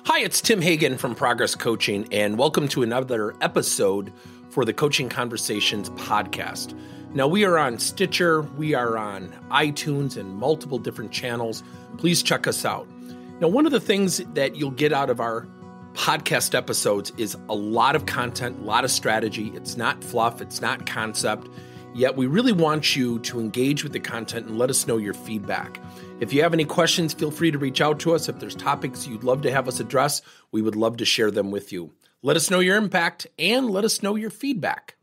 Hi, it's Tim Hagen from Progress Coaching, and welcome to another episode for the Coaching Conversations podcast. Now, we are on Stitcher, we are on iTunes, and multiple different channels. Please check us out. Now, one of the things that you'll get out of our podcast episodes is a lot of content, a lot of strategy. It's not fluff, it's not concept, yet we really want you to engage with the content and let us know your feedback. If you have any questions, feel free to reach out to us. If there's topics you'd love to have us address, we would love to share them with you. Let us know your impact and let us know your feedback.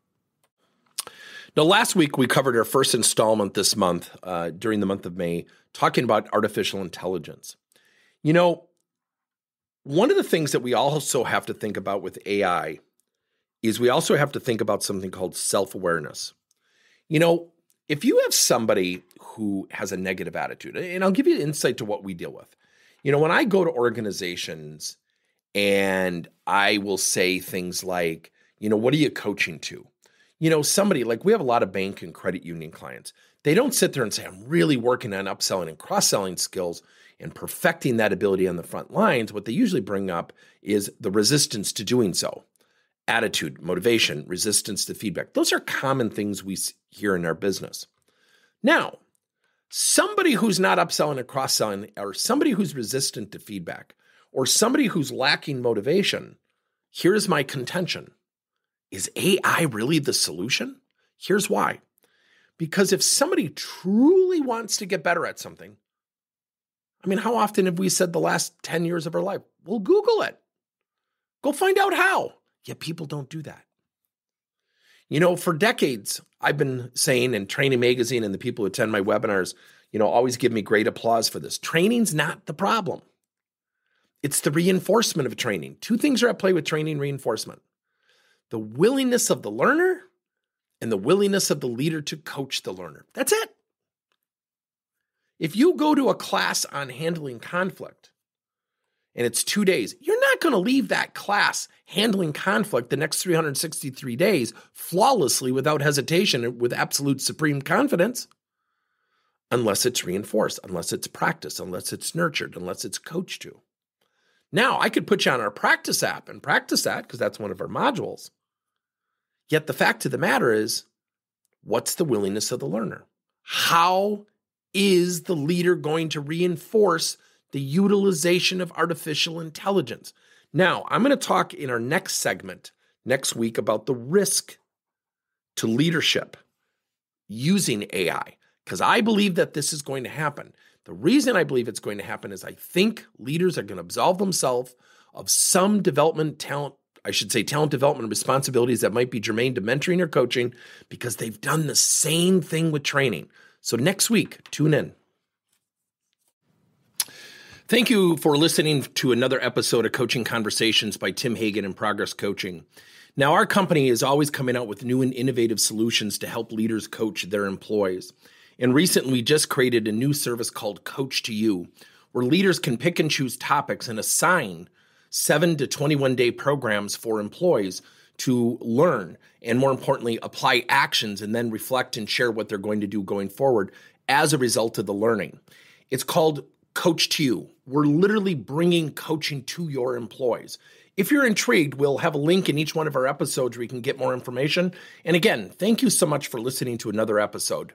Now, last week we covered our first installment this month, during the month of May, talking about artificial intelligence. You know, one of the things that we also have to think about with AI is we also have to think about something called self-awareness. You know, if you have somebody who has a negative attitude, and I'll give you insight to what we deal with. You know, when I go to organizations and I will say things like, you know, what are you coaching to? You know, somebody like we have a lot of bank and credit union clients. They don't sit there and say, I'm really working on upselling and cross-selling skills and perfecting that ability on the front lines. What they usually bring up is the resistance to doing so. Attitude, motivation, resistance to feedback. Those are common things we hear in our business. Now, somebody who's not upselling and cross-selling, or somebody who's resistant to feedback, or somebody who's lacking motivation, here's my contention. Is AI really the solution? Here's why. Because if somebody truly wants to get better at something, I mean, how often have we said the last 10 years of our life, well, Google it. Go find out how. Yet people don't do that. You know, for decades, I've been saying, and Training Magazine and the people who attend my webinars, you know, always give me great applause for this. Training's not the problem. It's the reinforcement of training. Two things are at play with training reinforcement. The willingness of the learner and the willingness of the leader to coach the learner. That's it. If you go to a class on handling conflict, and it's 2 days, you're not going to leave that class handling conflict the next 363 days flawlessly without hesitation and with absolute supreme confidence, unless it's reinforced, unless it's practiced, unless it's nurtured, unless it's coached to. Now, I could put you on our practice app and practice that because that's one of our modules. Yet the fact of the matter is, what's the willingness of the learner? How is the leader going to reinforce the utilization of artificial intelligence? Now, I'm going to talk in our next segment next week about the risk to leadership using AI, because I believe that this is going to happen. The reason I believe it's going to happen is I think leaders are going to absolve themselves of some talent development responsibilities that might be germane to mentoring or coaching because they've done the same thing with training. So next week, tune in. Thank you for listening to another episode of Coaching Conversations by Tim Hagen and Progress Coaching. Now, our company is always coming out with new and innovative solutions to help leaders coach their employees. And recently, we just created a new service called Coach to You, where leaders can pick and choose topics and assign 7 to 21-day programs for employees to learn and, more importantly, apply actions and then reflect and share what they're going to do going forward as a result of the learning. It's called Coach to You. We're literally bringing coaching to your employees. If you're intrigued, we'll have a link in each one of our episodes where you can get more information. And again, thank you so much for listening to another episode.